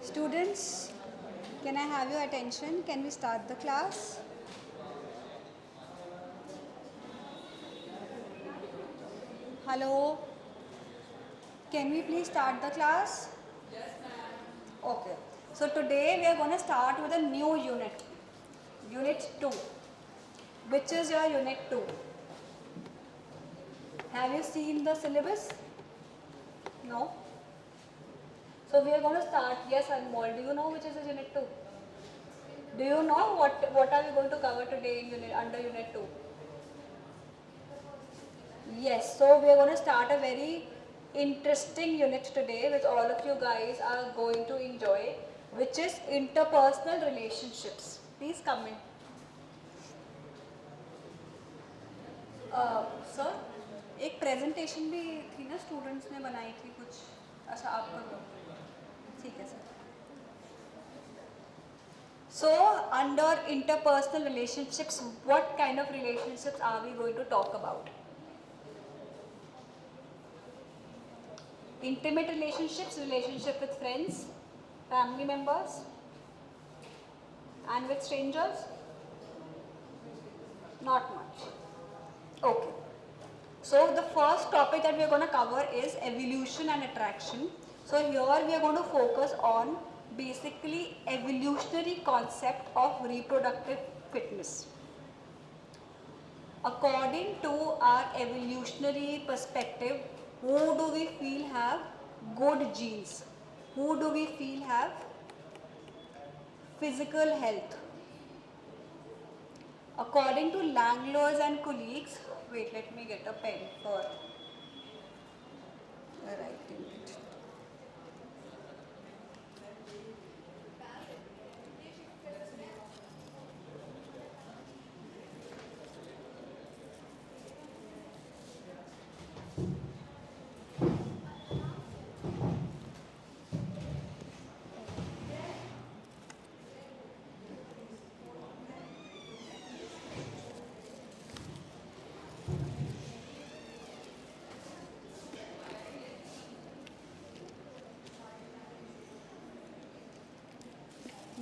Students, can I have your attention? Can we start the class? Hello? Can we please start the class? Okay. So today we are going to start with a new unit. Unit 2. Which is your unit 2? Have you seen the syllabus? No? So we are going to start. Yes, Anmol. Do you know which is the unit 2? Do you know what are we going to cover today in under unit 2? Yes, so we are going to start a very interesting unit today which all of you guys are going to enjoy, which is interpersonal relationships. Please come in. Sir एक presentation भी थी ना students ने बनाई थी कुछ अच्छा आप कर दो ठीक है sir So under interpersonal relationships, what kind of relationships are we going to talk about? Intimate relationships, relationship with friends, family members, and with strangers? Not much. Okay. So the first topic that we are going to cover is evolution and attraction. So here we are going to focus on basically evolutionary concept of reproductive fitness. According to our evolutionary perspective, who do we feel have good genes? Who do we feel have physical health? According to Langlois and colleagues, wait, let me get a pen for writing it.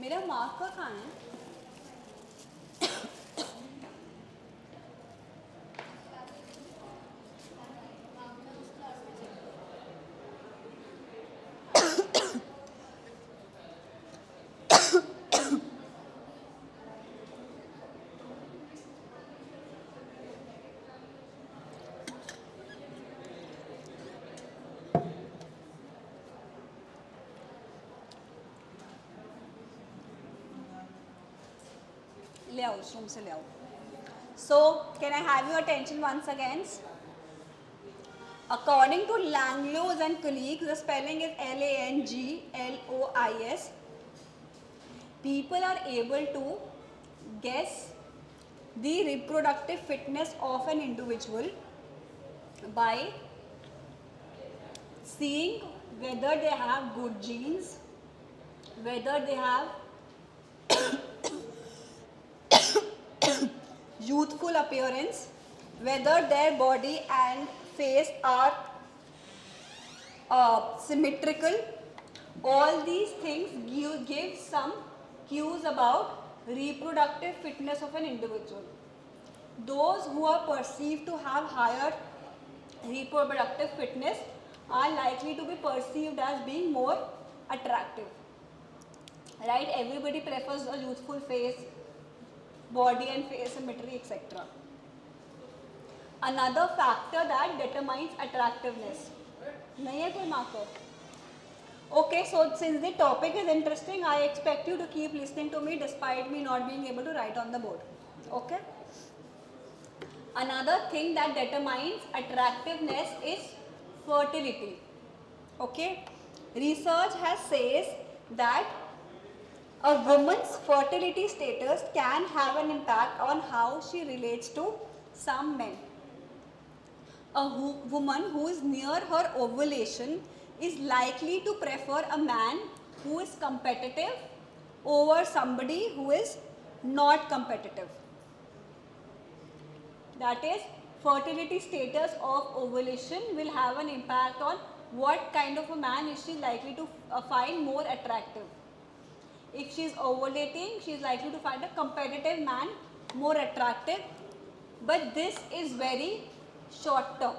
मेरा marker कहाँ है ले आओ उस room से ले आओ So can I have your attention once again? According to Langlois and colleagues, the spelling is Langlois. People are able to guess the reproductive fitness of an individual by seeing whether they have good genes, whether they have youthful appearance, whether their body and face are symmetrical. All these things give some cues about reproductive fitness of an individual. Those who are perceived to have higher reproductive fitness are likely to be perceived as being more attractive. Right? Everybody prefers a youthful face, body and face symmetry, etc. Another factor that determines attractiveness. नहीं है कोई marker? Okay, so since the topic is interesting, I expect you to keep listening to me despite me not being able to write on the board. Okay? Another thing that determines attractiveness is fertility. Okay? Research has says that a woman's fertility status can have an impact on how she relates to some men. A woman who is near her ovulation is likely to prefer a man who is competitive over somebody who is not competitive. That is, fertility status of ovulation will have an impact on what kind of a man is she likely to find more attractive. If she is ovulating, she is likely to find a competitive man more attractive. But this is very short term.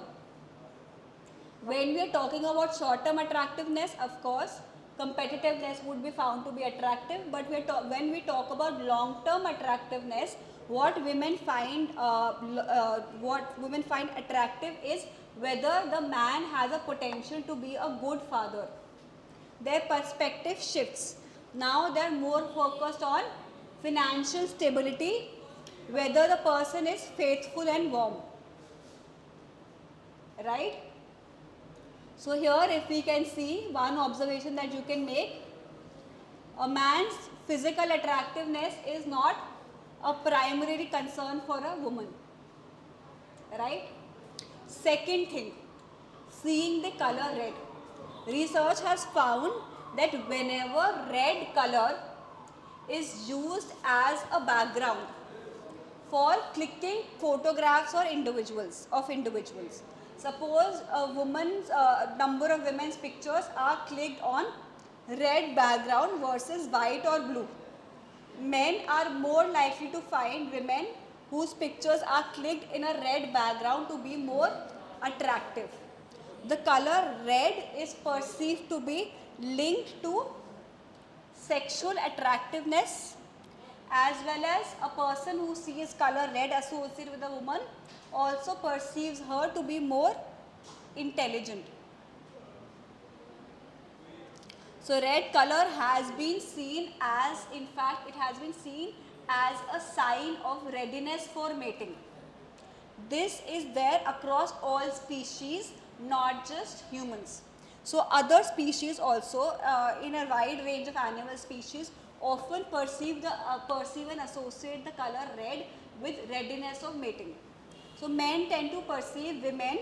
When we are talking about short term attractiveness, of course, competitiveness would be found to be attractive. But when we talk about long term attractiveness, what women find attractive is whether the man has a potential to be a good father. Their perspective shifts. Now they are more focused on financial stability, whether the person is faithful and warm. Right? So here if we can see one observation that you can make, a man's physical attractiveness is not a primary concern for a woman. Right? Second thing, seeing the color red. Research has found that whenever red color is used as a background for clicking photographs or individuals. Suppose a woman's number of women's pictures are clicked on red background versus white or blue. Men are more likely to find women whose pictures are clicked in a red background to be more attractive. The color red is perceived to be linked to sexual attractiveness, as well as a person who sees color red associated with a woman also perceives her to be more intelligent. So red color has been seen as, in fact, it has been seen as a sign of readiness for mating. This is there across all species, not just humans. So other species also, in a wide range of animal species, often perceive and associate the color red with readiness of mating. So men tend to perceive women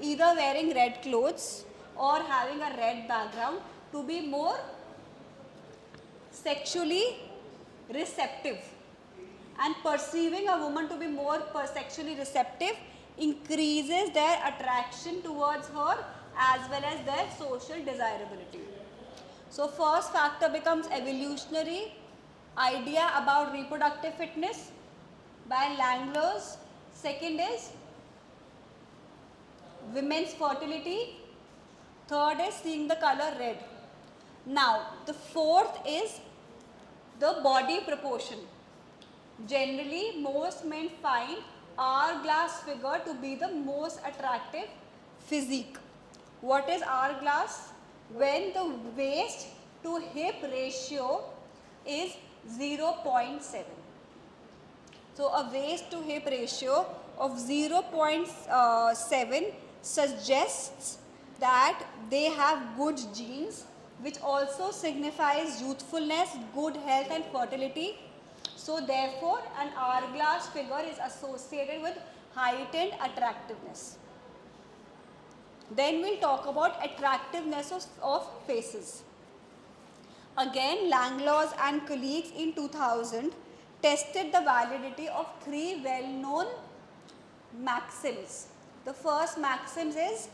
either wearing red clothes or having a red background to be more sexually receptive. And perceiving a woman to be more sexually receptive increases their attraction towards her as well as their social desirability. So first factor becomes evolutionary idea about reproductive fitness by Langlois. Second is women's fertility. Third is seeing the color red. Now the fourth is the body proportion. Generally, most men find hourglass figure to be the most attractive physique. What is hourglass? When the waist to hip ratio is 0.7. So a waist to hip ratio of 0.7 suggests that they have good genes, which also signifies youthfulness, good health and fertility. So therefore, an hourglass figure is associated with heightened attractiveness. Then we'll talk about attractiveness of faces. Again, Langlois and colleagues in 2000 tested the validity of three well-known maxims. The first maxim is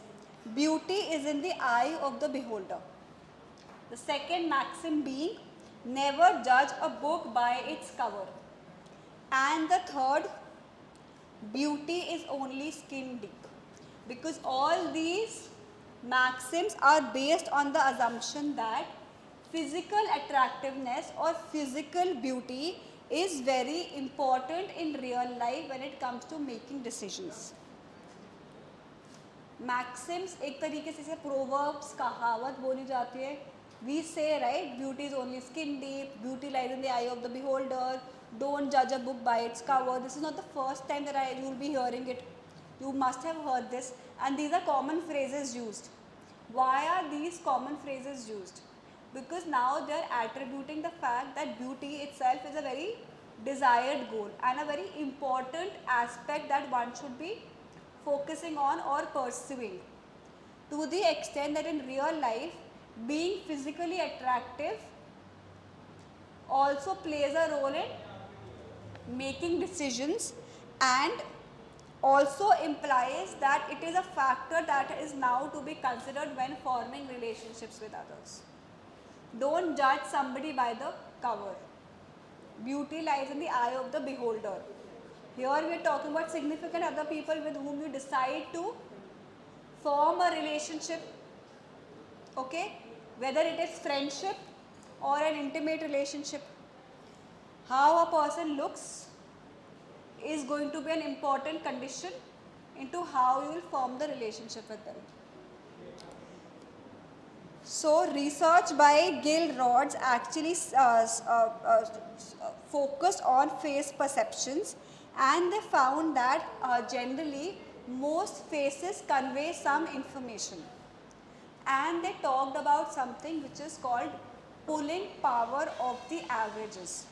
beauty is in the eye of the beholder. The second maxim being never judge a book by its cover. And the third, beauty is only skin deep. Because all these maxims are based on the assumption that physical attractiveness or physical beauty is very important in real life when it comes to making decisions. Maxims एक तरीके से proverbs कहावत बोली जाती है. We say, right, beauty is only skin deep, beauty lies in the eye of the beholder, don't judge a book by its cover. This is not the first time that you will be hearing it. You must have heard this, and these are common phrases used. Why are these common phrases used? Because now they are attributing the fact that beauty itself is a very desired goal and a very important aspect that one should be focusing on or pursuing. To the extent that in real life, being physically attractive also plays a role in making decisions and also implies that it is a factor that is now to be considered when forming relationships with others. Don't judge somebody by the cover. Beauty lies in the eye of the beholder. Here we are talking about significant other people with whom you decide to form a relationship, okay? Whether it is friendship or an intimate relationship. How a person looks is going to be an important condition into how you will form the relationship with them. So research by Gil Rhodes actually focused on face perceptions, and they found that generally most faces convey some information, and they talked about something which is called pulling power of the averages.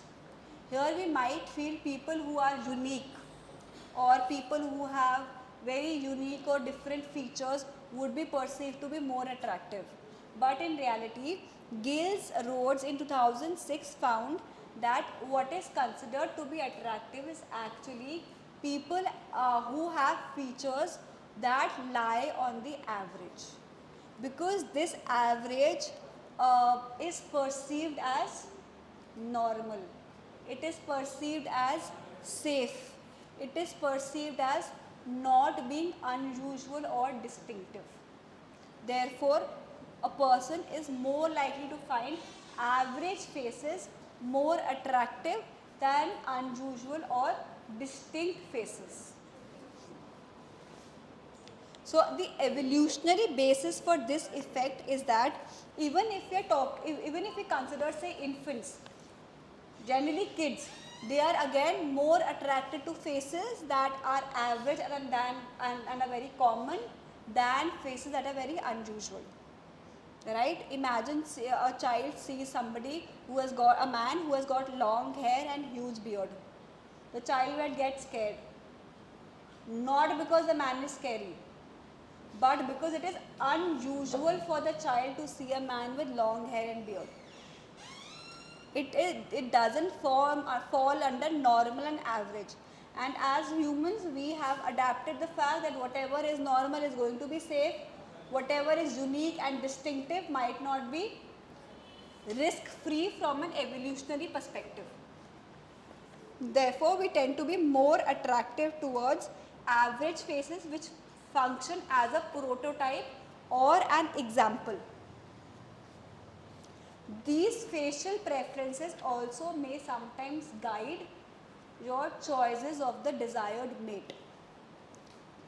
Here we might feel people who are unique or people who have very unique or different features would be perceived to be more attractive. But in reality, Gales Rhodes in 2006 found that what is considered to be attractive is actually people who have features that lie on the average. Because this average is perceived as normal. It is perceived as safe. It is perceived as not being unusual or distinctive. Therefore, a person is more likely to find average faces more attractive than unusual or distinct faces. So the evolutionary basis for this effect is that even if we consider, say, infants, generally kids, they are again more attracted to faces that are average and are very common than faces that are very unusual. Right? Imagine a child sees somebody who has got a man who has got long hair and huge beard. The child will get scared. Not because the man is scary, but because it is unusual for the child to see a man with long hair and beard. It doesn't fall under normal and average. And as humans, we have adapted the fact that whatever is normal is going to be safe, whatever is unique and distinctive might not be risk-free from an evolutionary perspective. Therefore, we tend to be more attractive towards average faces which function as a prototype or an example. These facial preferences also may sometimes guide your choices of the desired mate,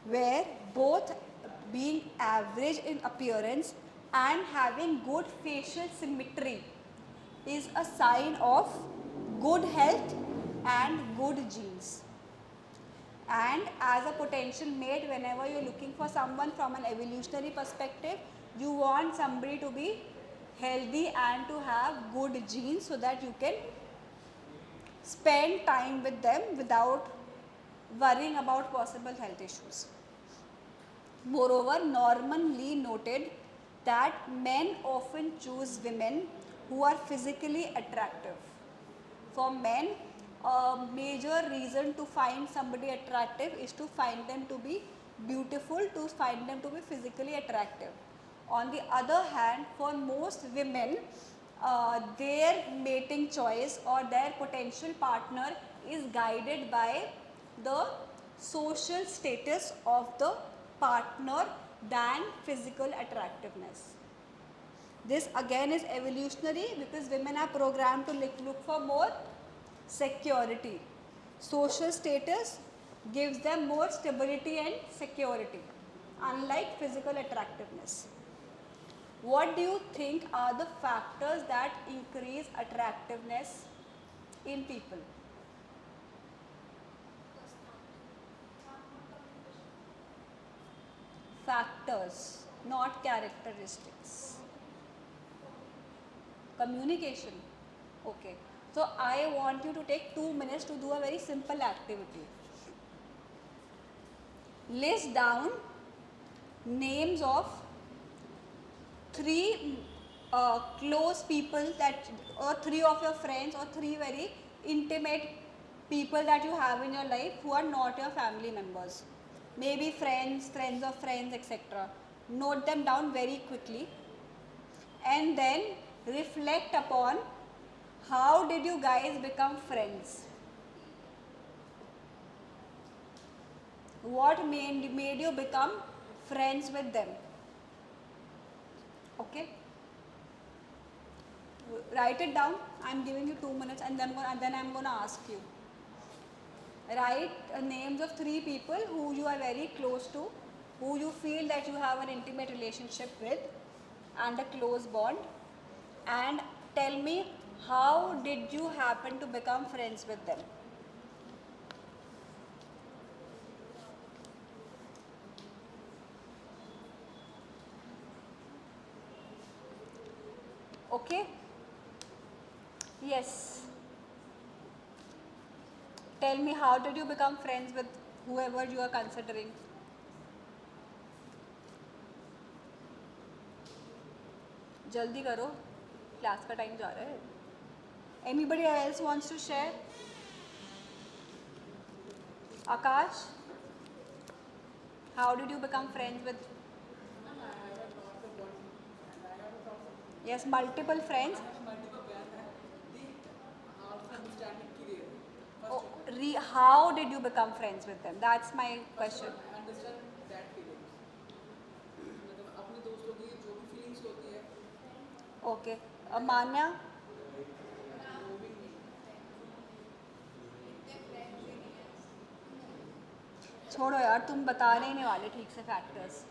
where both being average in appearance and having good facial symmetry is a sign of good health and good genes. And as a potential mate, whenever you are looking for someone from an evolutionary perspective, you want somebody to be healthy and to have good genes so that you can spend time with them without worrying about possible health issues. Moreover, Norman Lee noted that men often choose women who are physically attractive. For men, a major reason to find somebody attractive is to find them to be beautiful, to find them to be physically attractive. On the other hand, for most women, their mating choice or their potential partner is guided by the social status of the partner than physical attractiveness. This again is evolutionary because women are programmed to look for more security. Social status gives them more stability and security, unlike physical attractiveness. What do you think are the factors that increase attractiveness in people? Factors, not characteristics. Communication. Okay. So I want you to take 2 minutes to do a very simple activity. List down names of 3 close people that, or 3 of your friends, or 3 very intimate people that you have in your life who are not your family members. maybe friends, friends of friends, etc. Note them down very quickly and then reflect upon how did you guys become friends. What made you become friends with them? Okay? Write it down. I'm giving you 2 minutes and then I'm going to ask you. Write names of 3 people who you are very close to, who you feel that you have an intimate relationship with and a close bond, and tell me how did you happen to become friends with them. Okay? Yes. Tell me how did you become friends with whoever you are considering. जल्दी करो, class का time जा रहा है. Anybody else wants to share? Akash, how did you become friends with? Yes, multiple friends. Oh, how did you become friends with them? That's my question. I understand that feelings. मतलब अपने दोस्तों की जो भी feelings होती है. Okay. Manya. छोड़ो यार, तुम बताने ही नहीं वाले ठीक से फैक्टर्स.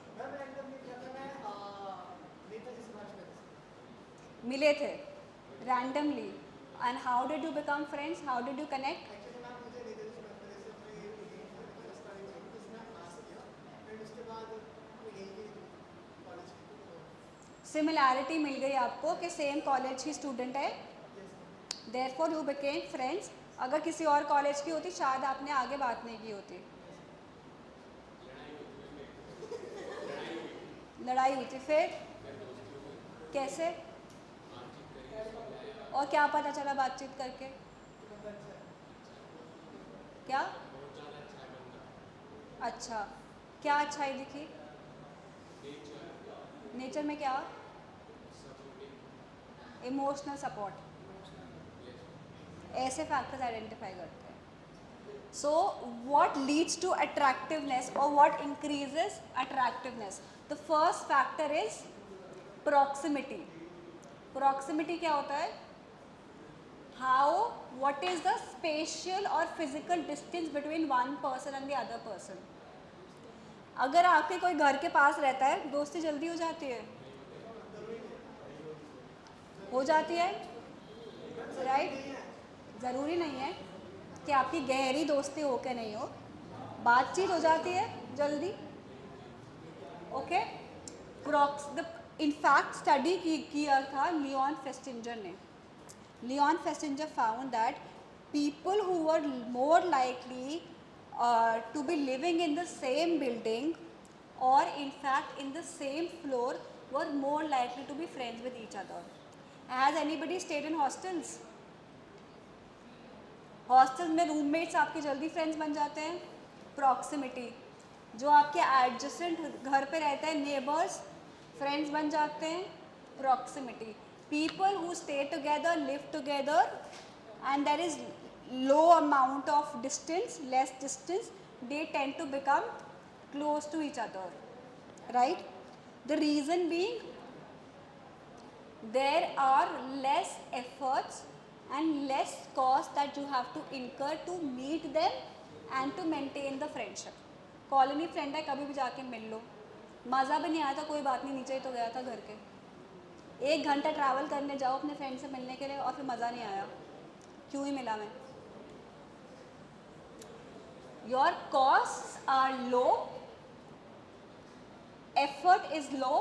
मिले थे randomly. And how did you become friends? How did you connect? Similarity मिल गई आपको कि सेम कॉलेज की स्टूडेंट है, देयरफॉर यू बिकेम फ्रेंड्स. अगर किसी और कॉलेज की होती शायद आपने आगे बात नहीं की होती. लड़ाई हुई थी, फिर कैसे और क्या पता चला बातचीत करके? क्या अच्छा, क्या अच्छाई दिखी? नेचर में क्या? Emotional support. ऐसे फैक्टर्स आइडेंटिफाई करते हैं. So what leads to attractiveness और what increases attractiveness? The first factor is proximity. Proximity क्या होता है? How what is the spatial और physical distance between one person and the other person. अगर आपके कोई घर के पास रहता है, दोस्ती जल्दी हो जाती है. हो जाती है, राइट? ज़रूरी नहीं है कि आपकी गहरी दोस्ती हो के नहीं हो, बातचीत हो जाती है जल्दी. ओके. इनफैक्ट स्टडी किया था लियोन फेस्टिंजर ने. Leon Festinger found that people who were more likely to be living in the same building or in fact in the same floor were more likely to be friends with each other. Has anybody stayed in hostels? Hostel में roommates आपके जल्दी friends बन जाते हैं. Proximity. जो आपके adjacent घर पे रहते हैं, नेबर्स, फ्रेंड्स बन जाते हैं. Proximity. People who stay together, live together and there is low amount of distance, less distance, they tend to become close to each other, right? The reason being there are less efforts and less cost that you have to incur to meet them and to maintain the friendship. Colony friend है, कभी भी जाके मिल लो. मज़ा भी नहीं आया था, कोई बात नहीं, नीचे ही तो गया था घर के. 1 घंटा ट्रैवल करने जाओ अपने फ्रेंड से मिलने के लिए और फिर मज़ा नहीं आया. क्यों ही मिला मैं? Your costs are low, effort is low,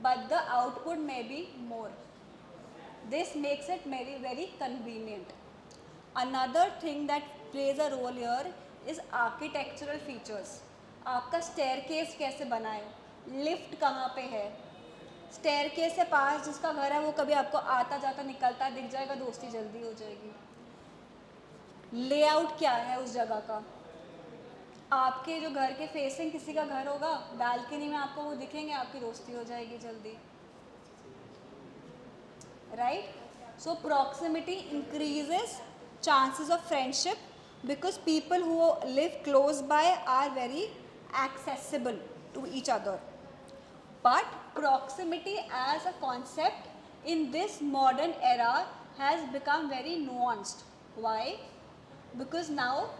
but the output may be more. This makes it very, very convenient. Another thing that plays a role here is architectural features. आपका staircase कैसे बना है? लिफ्ट कहाँ पे है? Staircase से पास जिसका घर है वो कभी आपको आता जाता निकलता दिख जाएगा, दोस्ती जल्दी हो जाएगी. लेआउट क्या है उस जगह का? आपके जो घर के फेसिंग किसी का घर होगा, बालकनी में आपको वो दिखेंगे, आपकी दोस्ती हो जाएगी जल्दी, right? So proximity increases chances of friendship because people who live close by are very accessible to each other. But proximity as a concept in this modern era has become very nuanced. Why? Because now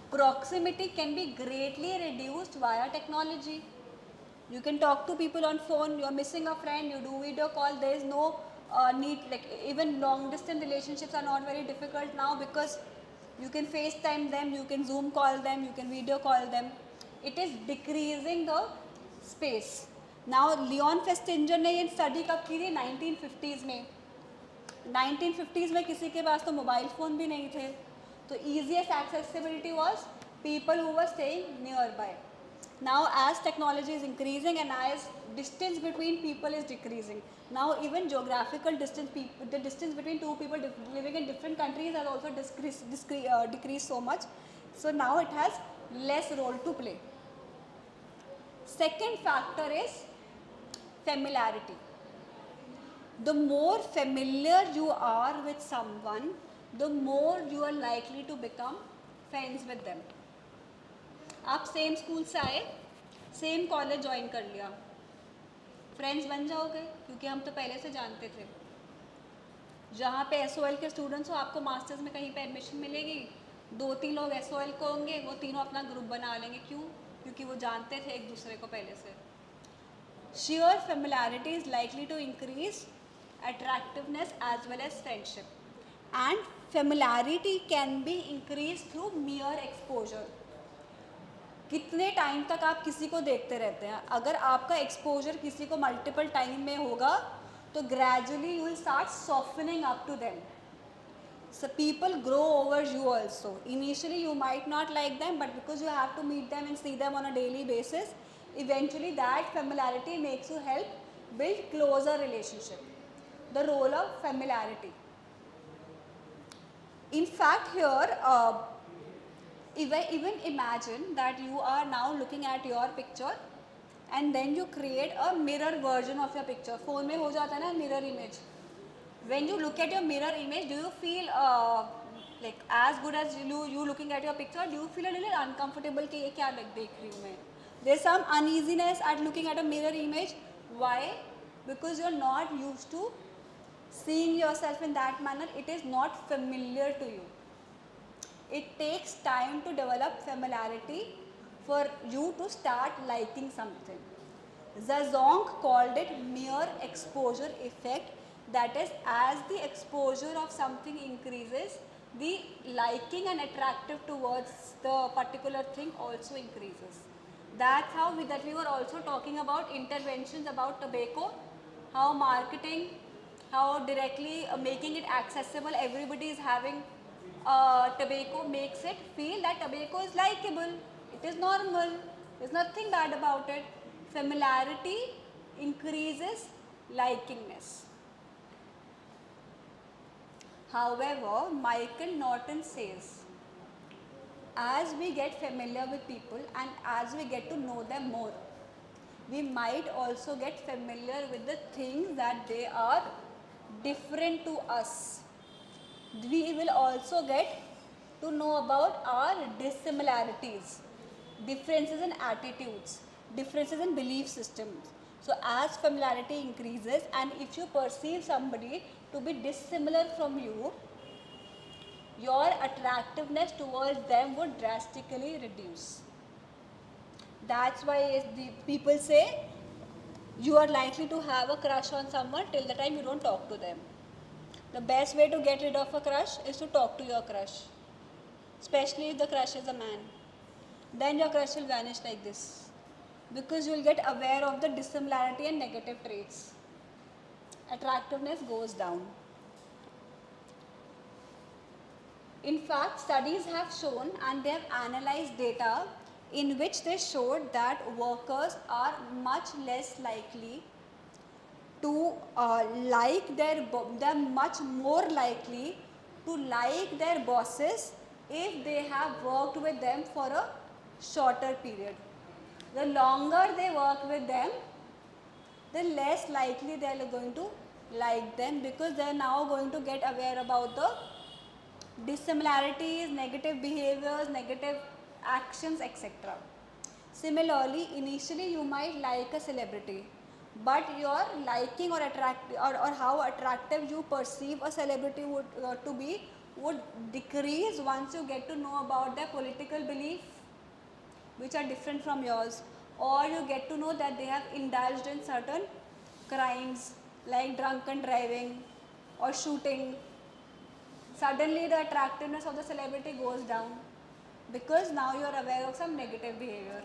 proximity can be greatly reduced via technology. You can talk to people on phone, you're missing a friend, you do video call, there is no need, like even long distance relationships are not very difficult now because you can FaceTime them, you can Zoom call them, you can video call them. It is decreasing the space. Now Leon Festinger ने ये study कब की थी? 1950s में. 1950s में किसी के पास तो मोबाइल फ़ोन भी नहीं थे, तो easiest accessibility was people who were staying nearby. Now as technology is increasing and as distance between people is decreasing, now even geographical distance, the distance between two people living in different countries has also decreased so much. So now it has less role to play. Second factor is familiarity. The more familiar you are with someone, the more you are likely to become friends with them. आप same school से आए, same college join कर लिया, friends बन जाओगे क्योंकि हम तो पहले से जानते थे. जहाँ पे SOL के स्टूडेंट्स हो, आपको मास्टर्स में कहीं पे एडमिशन मिलेगी, 2-3 लोग SOL को होंगे, वो तीनों अपना ग्रुप बना लेंगे. क्यों? क्योंकि वो जानते थे एक दूसरे को पहले से. Sheer familiarity is likely to increase attractiveness as well as friendship, and familiarity can be increased through mere exposure. कितने टाइम तक आप किसी को देखते रहते हैं? अगर आपका एक्सपोजर किसी को मल्टीपल टाइम में होगा तो gradually you will start softening up to them. So people grow over you also. Initially you might not like them, but because you have to meet them and see them on a daily basis, eventually that familiarity makes you help build closer relationship. The role of familiarity. In fact here, even imagine that you are now looking at your picture and then you create a mirror version of your picture. Phone में हो जाता है ना mirror image. When you look at your mirror image, do you feel like as good as you looking at your picture? Do you feel a little uncomfortable कि ये क्या देख रही हूँ मैं? There's some uneasiness at looking at a mirror image. Why? Because you're not used to seeing yourself in that manner. It is not familiar to you. It takes time to develop familiarity for you to start liking something. Zazong called it mere exposure effect. That is, as the exposure of something increases, the liking and attractive towards the particular thing also increases. That's how we were also talking about interventions about tobacco, how marketing, how directly making it accessible, everybody is having tobacco, makes it feel that tobacco is likable, it is normal, there's nothing bad about it. Familiarity increases likingness. However, Michael Norton says, as we get familiar with people and as we get to know them more, we might also get familiar with the things that they are different to us. We will also get to know about our dissimilarities, differences in attitudes, differences in belief systems. So as familiarity increases, and if you perceive somebody to be dissimilar from you, your attractiveness towards them would drastically reduce. That's why the people say you are likely to have a crush on someone till the time you don't talk to them. The best way to get rid of a crush is to talk to your crush, especially if the crush is a man. Then your crush will vanish like this, because you will get aware of the dissimilarity and negative traits. Attractiveness goes down. In fact, studies have shown and they have analyzed data in which they showed that workers are much less likely to they're much more likely to like their bosses if they have worked with them for a shorter period. The longer they work with them, the less likely they are going to like them, because they are now going to get aware about the dissimilarities, negative behaviors, negative actions, etc. Similarly, initially you might like a celebrity, but your liking or how attractive you perceive a celebrity to be would decrease once you get to know about their political belief, which are different from yours, or you get to know that they have indulged in certain crimes like drunken driving or shooting. Suddenly the attractiveness of the celebrity goes down because now you are aware of some negative behavior.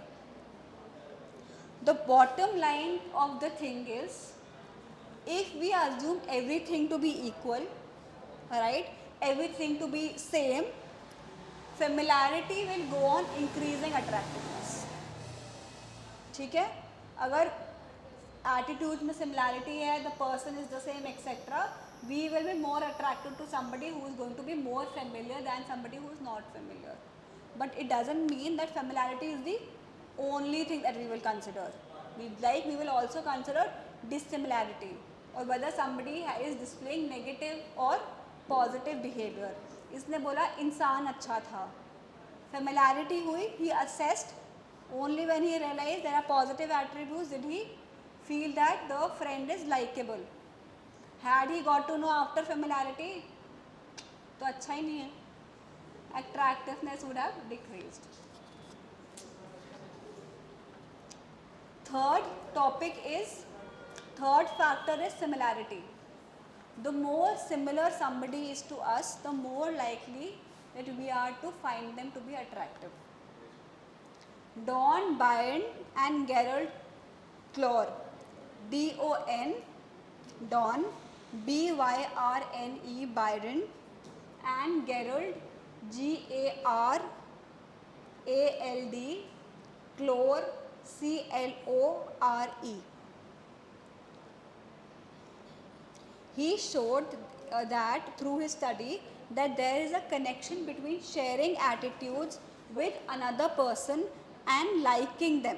The bottom line of the thing is, if we assume everything to be equal, right, everything to be same, familiarity will go on increasing attractiveness. ठीक है, अगर attitude में similarity है, the person is the same, etc., we will be more attracted to somebody who is going to be more familiar than somebody who is not familiar. But it doesn't mean that familiarity is the only thing that we will consider. We will also consider dissimilarity, or whether somebody is displaying negative or positive behavior. इसने बोला इंसान अच्छा था, familiarity हुई, he assessed. Only when he realized there are positive attributes did he feel that the friend is likable. Had he got to know after familiarity, तो अच्छा ही नहीं है. Attractiveness would have decreased. Third factor is similarity. The more similar somebody is to us, the more likely that we are to find them to be attractive. Don Byrne and Gerald Clore, D-O-N, Don, B-Y-R-N-E, Byron, and Gerald, G-A-R-A-L-D, Clore, C-L-O-R-E. He showed that through his study that there is a connection between sharing attitudes with another person and liking them.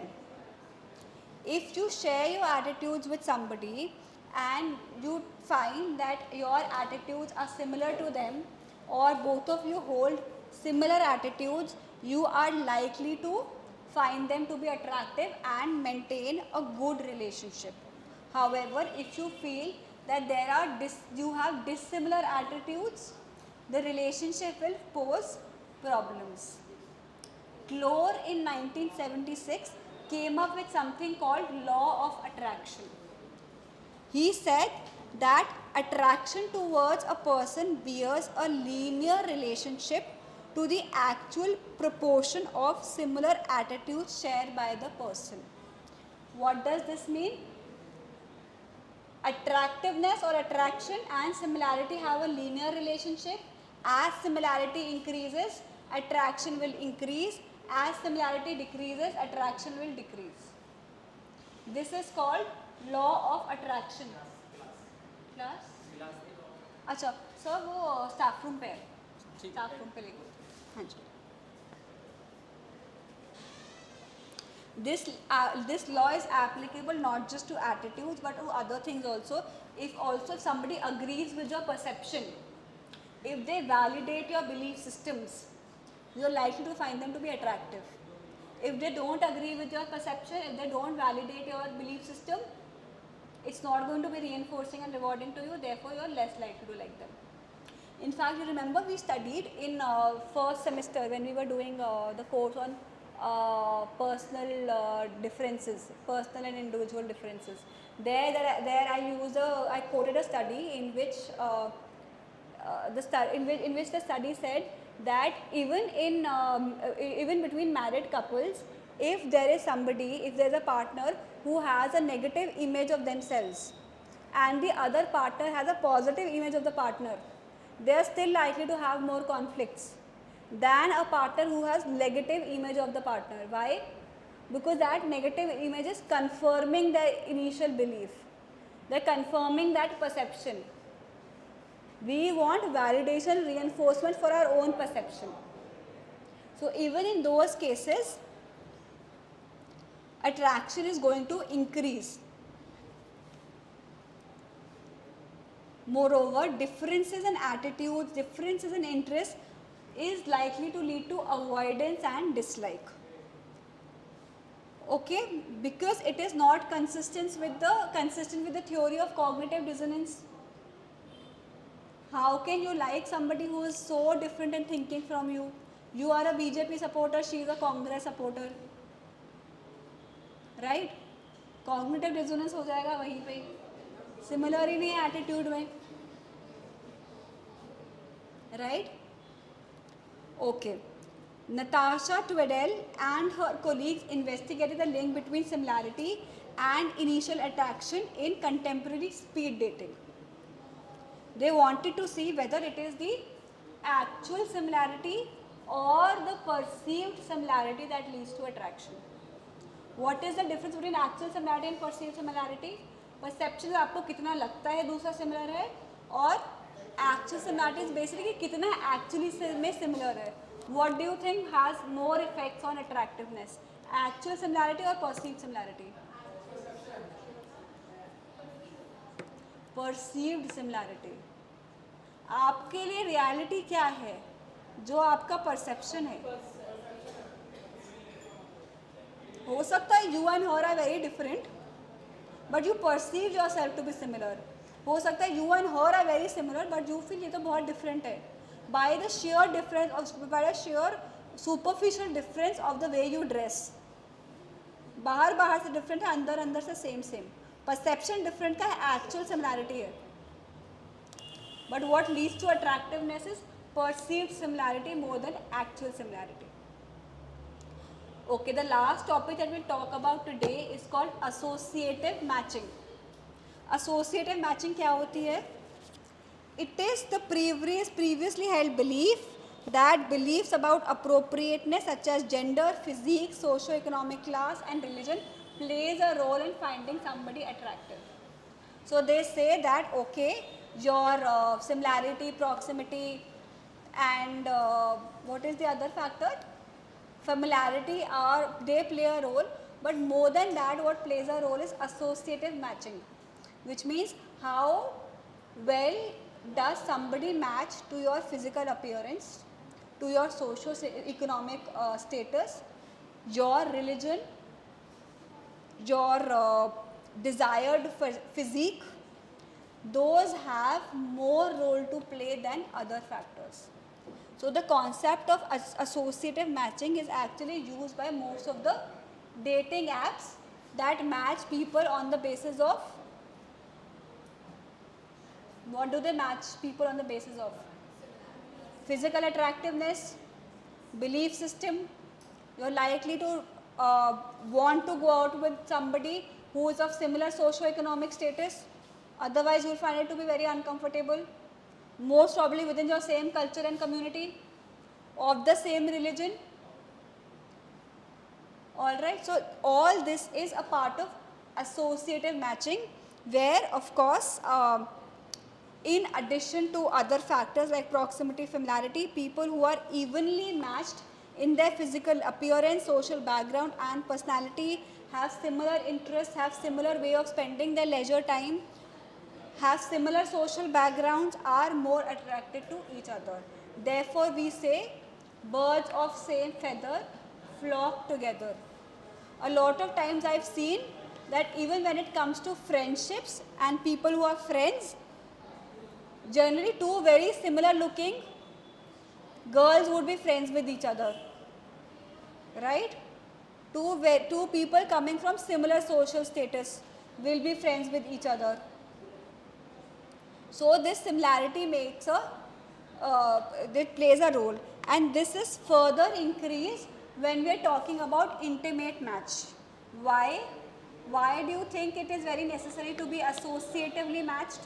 If you share your attitudes with somebody and you find that your attitudes are similar to them, or both of you hold similar attitudes, you are likely to find them to be attractive and maintain a good relationship. However, if you feel that you have dissimilar attitudes, the relationship will pose problems. Clore in 1976 came up with something called law of attraction. He said that attraction towards a person bears a linear relationship to the actual proportion of similar attitudes shared by the person. What does this mean? Attractiveness or attraction and similarity have a linear relationship. As similarity increases, attraction will increase. As similarity decreases, attraction will decrease. This is called law of attraction. Class? अच्छा sir वो staff room पे है, staff room पे लेको. हाँ जी. This law is applicable not just to attitudes but to other things also. If somebody agrees with your perception, if they validate your belief systems, you are likely to find them to be attractive. If they don't agree with your perception, if they don't validate your belief system, it's not going to be reinforcing and rewarding to you, therefore you are less likely to like them. In fact, you remember we studied in first semester when we were doing the course on personal differences, personal and individual differences. There I quoted a study in which the study said that even between married couples, if there is a partner who has a negative image of themselves and the other partner has a positive image of the partner, they are still likely to have more conflicts than a partner who has negative image of the partner. Why? Because that negative image is confirming their initial belief. They are confirming that perception. We want validation, reinforcement for our own perception. So even in those cases, attraction is going to increase. Moreover, differences in attitudes, differences in interests is likely to lead to avoidance and dislike. Okay, because it is not consistent with the theory of cognitive dissonance. How can you like somebody who is so different in thinking from you? You are a BJP supporter, she is a Congress supporter, right? Cognitive dissonance हो जाएगा वहीं पे. Similar ही नहीं है attitude में, right? Okay. Natasha Tweddell and her colleagues investigated the link between similarity and initial attraction in contemporary speed dating. They wanted to see whether it is the actual similarity or the perceived similarity that leads to attraction. What is the difference between actual similarity and perceived similarity? Perception से आपको कितना लगता है दूसरा similar है, और actual similarity is basically कितना actually में similar है. What do you think has more effects on attractiveness? Actual similarity or perceived similarity? Perceived similarity. आपके लिए reality क्या है? जो आपका perception है. हो सकता है you and her are very different, but you perceive yourself to be similar. हो सकता है you and her are very similar, but you feel ये तो बहुत different है. By the sheer difference, or by the sheer superficial difference of the way you dress. बाहर बाहर से different है, अंदर अंदर से same. Perception different का है, actual similarity है. But what leads to attractiveness is perceived similarity more than actual similarity. Okay, the last topic that we'll talk about today is called associative matching. Associative matching क्या होती है? It is the previously held belief that beliefs about appropriateness such as gender, physique, socio-economic class and religion plays a role in finding somebody attractive. So they say that okay, your similarity, proximity and what is the other factor? Familiarity they play a role, but more than that what plays a role is associative matching, which means how well does somebody match to your physical appearance, to your socio-economic status, your religion, your desired physique. Those have more role to play than other factors. So the concept of associative matching is actually used by most of the dating apps that match people on the basis of, what do they match people on the basis of? Physical attractiveness, belief system. You're likely to want to go out with somebody who is of similar socio-economic status. Otherwise, you'll find it to be very uncomfortable. Most probably within your same culture and community, of the same religion. Alright, so all this is a part of associative matching, where of course in addition to other factors like proximity, familiarity, people who are evenly matched in their physical appearance, social background and personality, have similar interests, have similar way of spending their leisure time, have similar social backgrounds, are more attracted to each other. Therefore, we say birds of same feather flock together. A lot of times I've seen that even when it comes to friendships and people who are friends, generally two very similar looking girls would be friends with each other, right? Two people coming from similar social status will be friends with each other. So this similarity makes it plays a role, and this is further increased when we are talking about intimate match. Why? Why do you think it is very necessary to be associatively matched?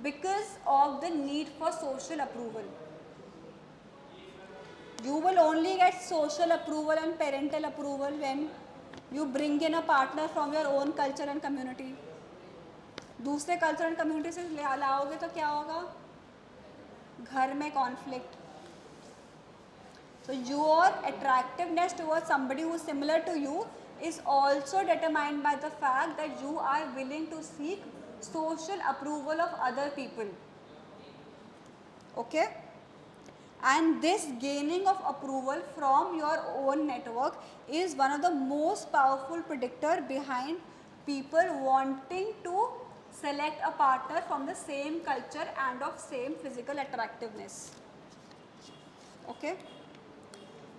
Because of the need for social approval. You will only get social approval and parental approval when you bring in a partner from your own culture and community. दूसरे culture and community से लाओगे तो क्या होगा? घर में conflict, So your attractiveness towards somebody who is similar to you is also determined by the fact that you are willing to seek social approval of other people. Okay? And this gaining of approval from your own network is one of the most powerful predictor behind people wanting to select a partner from the same culture and of same physical attractiveness. Okay?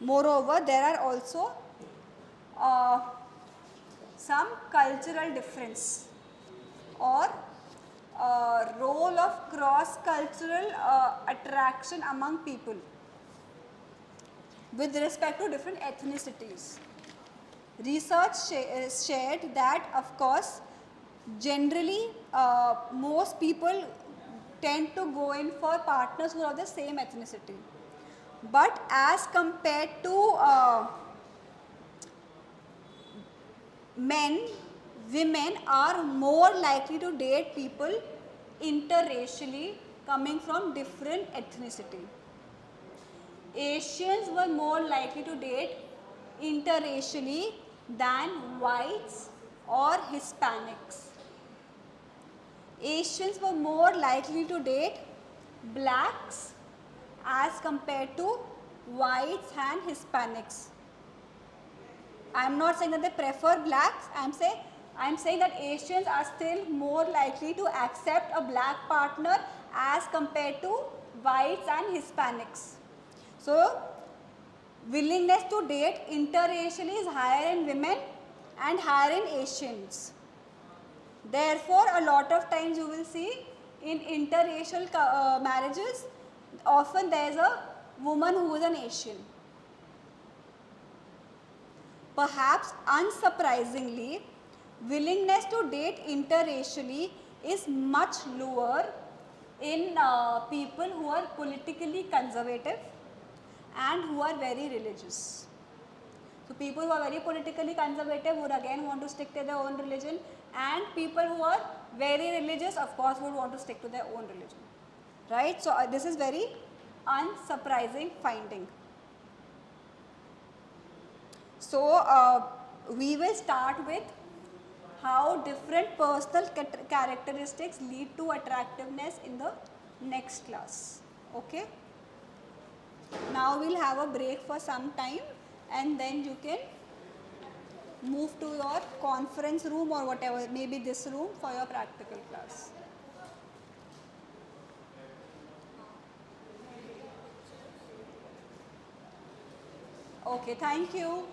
Moreover, there are also uh, some cultural difference or role of cross-cultural attraction among people with respect to different ethnicities. Research shared that, of course, generally most people tend to go in for partners who are of the same ethnicity. But as compared to men, women are more likely to date people interracially coming from different ethnicity. Asians were more likely to date interracially than whites or Hispanics. Asians were more likely to date blacks as compared to whites and Hispanics. I am not saying that they prefer blacks, I am saying that Asians are still more likely to accept a black partner as compared to whites and Hispanics. So, willingness to date interracially is higher in women and higher in Asians. Therefore, a lot of times you will see in interracial marriages, often there is a woman who is an Asian. Perhaps unsurprisingly, willingness to date interracially is much lower in people who are politically conservative and who are very religious. So people who are very politically conservative would again want to stick to their own religion, and people who are very religious, of course, would want to stick to their own religion. Right? So this is very unsurprising finding. So we will start with how different personal characteristics lead to attractiveness in the next class. Okay? Now we'll have a break for some time and then you can move to your conference room or whatever, maybe this room for your practical class. Okay, thank you.